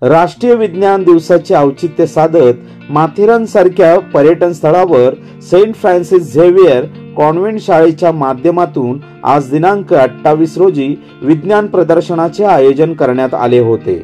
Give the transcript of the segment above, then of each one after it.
राष्ट्रीय विज्ञान दिवसाचे औचित्य साधत माथेरान सारख्या पर्यटन स्थळावर सेंट फ्रान्सिस झेवियर कॉन्व्हेंट शाळेच्या माध्यमातून आज दिनांक 28 रोजी विज्ञान प्रदर्शनाचे आयोजन करण्यात आले होते।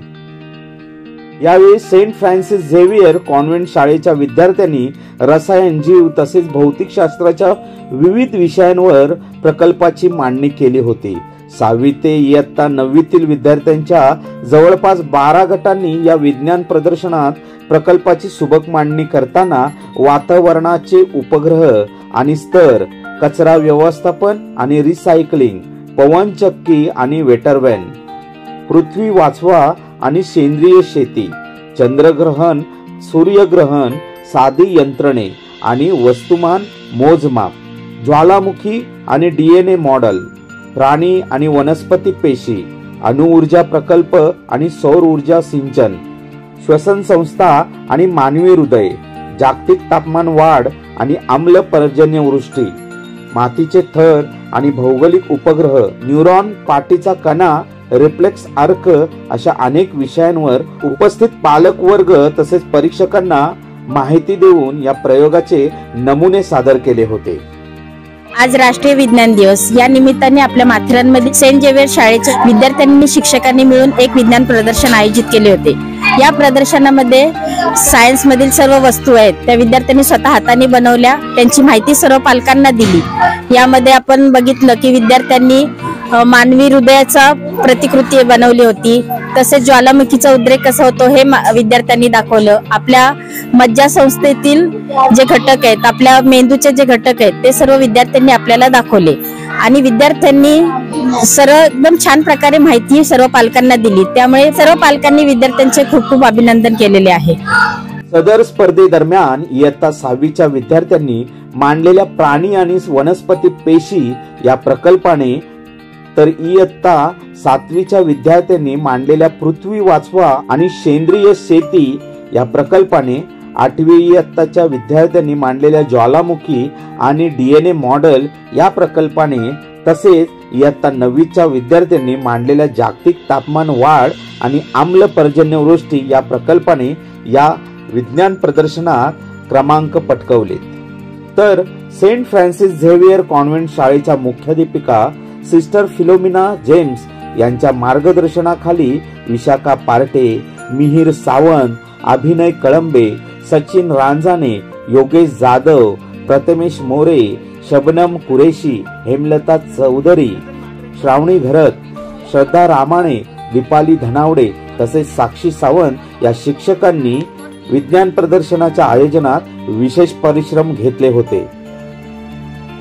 यावेळी सेंट फ्रान्सिस झेवियर कॉन्व्हेंट शाळेच्या विद्यार्थ्यांनी रसायन, जीव तसेच भौतिकशास्त्राच्या विविध विषयांवर प्रकल्पाची मांडणी केली होती। 6वी ते इयत्ता 9वीतील विद्यार्थ्यांच्या जवळपास 12 गटांनी या विज्ञान प्रदर्शनात प्रकल्पाची सुबक मांडणी करताना वातावरणाचे उपग्रह आणि स्तर, कचरा व्यवस्थापन आणि रिसायकलिंग, पवनचक्की आणि वेटरवॅन, पृथ्वी वाचवा आणि सेंद्रिय शेती, चंद्रग्रहण, सूर्यग्रहण, साधी यंत्रणे आणि वस्तुमान मोजमाप, ज्वालामुखी आणि DNA मॉडेल, प्राणी आणि वनस्पती पेशी, अणुऊर्जा प्रकल्प आणि सौर ऊर्जा सिंचन, श्वसन संस्था आणि मानवी हृदय, जागतिक तापमान वाढ आणि आम्ल पर्जन्यवृष्टी, मातीचे थर आणि भौगोलिक उपग्रह, न्यूरॉन, पाठीचा कणा, रिफ्लेक्स अर्क अशा अनेक विषयांवर उपस्थित पालक वर्ग तसेच परीक्षकांना माहिती देऊन या प्रयोगाचे नमुने सादर केले होते। आज राष्ट्रीय विज्ञान दिवस या निमित्ताने आपल्या माथेरानमध्ये सेंट झेवियर शाळेच्या विद्यार्थ्यांनी शिक्षकांनी मिळून एक विज्ञान प्रदर्शन आयोजित केले होते। या प्रदर्शनामध्ये सायन्स मधील सर्व वस्तू आहेत त्या विद्यार्थ्यांनी स्वतः हाताने बनवल्या, त्यांची माहिती सर्व पालकांना दिली। यामध्ये आपण बघितलं की विद्यार्थ्यांनी मानवी हृदयाचा प्रतिकृती बनवली होती, तसेच ज्वालामुखीचा उद्रेक कसा होतो हे विद्यार्थ्यांनी दाखवलं। आपल्या मज्जा संस्थेतील जे घटक आहेत, आपल्या मेंदूचे जे घटक आहेत ते सर्व विद्यार्थ्यांनी आपल्याला दाखवले आणि विद्यार्थ्यांनी एकदम छान प्रकारे माहिती सर्व पालकांना दिली। त्यामुळे सर्व पालकांनी विद्यार्थ्यांचे खूप खूप अभिनंदन केलेले आहे। सदर स्पर्धेदरम्यान इयत्ता 6वीच्या विद्यार्थ्यांनी मांडलेल्या प्राणी आणि वनस्पती पेशी या प्रकल्पाने, तर इयत्ता 7वीच्या विद्यार्थ्यांनी मांडलेल्या पृथ्वी वाचवा आणि सेंद्रिय शेती या प्रकल्पाने, 8वी इयत्ताच्या विद्यार्थ्यांनी मांडलेल्या ज्वालामुखी आणि DNA मॉडेल या प्रकल्पाने, तसेच इयत्ता 9वीच्या विद्यार्थ्यांनी मांडलेल्या जागतिक तापमान वाढ आणि आम्ल पर्जन्यवृष्टी या प्रकल्पाने या विज्ञान प्रदर्शनात क्रमांक पटकावले। तर सेंट फ्रान्सिस झेवियर कॉन्व्हेंट शाळेच्या मुख्याध्यापिका सिस्टर फिलोमिना जेम्स यांच्या मार्गदर्शनाखाली विशाखा पार्टे, मिहिर सावंत, अभिनय कळंबे, सचिन रांजाने, योगेश जाधव, प्रथमेश मोरे, शबनम कुरेशी, हेमलता चौधरी, श्रावणी घरत, श्रद्धा रामाणे, दीपाली धनावडे तसेच साक्षी सावंत या शिक्षकांनी विज्ञान प्रदर्शनाच्या आयोजनात विशेष परिश्रम घेतले होते।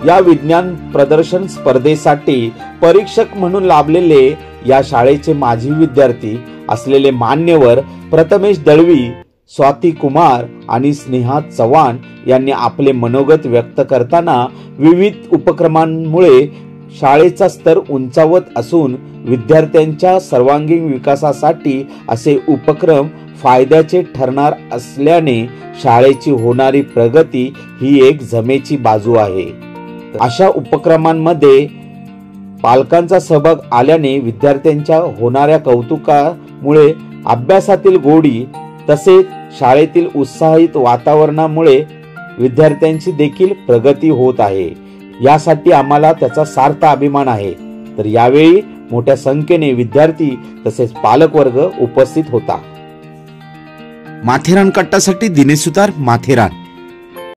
या विज्ञान प्रदर्शन स्पर्धेसाठी परीक्षक म्हणून लाभलेले या शाळेचे माजी विद्यार्थी असलेले मान्यवर प्रथमेश दळवी, स्वाती कुमार आणि स्नेहा चव्हाण यांनी आपले मनोगत व्यक्त करताना विविध उपक्रमांमुळे शाळेचा स्तर उंचावत असून विद्यार्थ्यांच्या सर्वांगीण विकासासाठी असे उपक्रम फायद्याचे ठरणार असल्याने शाळेची होणारी प्रगती ही एक जमेची बाजू आहे। अशा उपक्रमांमध्ये पालकांचा सहभाग आल्याने विद्यार्थ्यांच्या होणाऱ्या कौतुकामुळे, अभ्यासातील गोडी तसेच शाळेतील उत्साहित वातावरणामुळे विद्यार्थ्यांची देखील प्रगती होत आहे। यासाठी आम्हाला त्याचा सार्थ अभिमान आहे। तर यावेळी मोठ्या संख्येने विद्यार्थी तसेच पालक वर्ग उपस्थित होता। माथेरान कट्टासाठी दिनेश सुतार, माथेरान।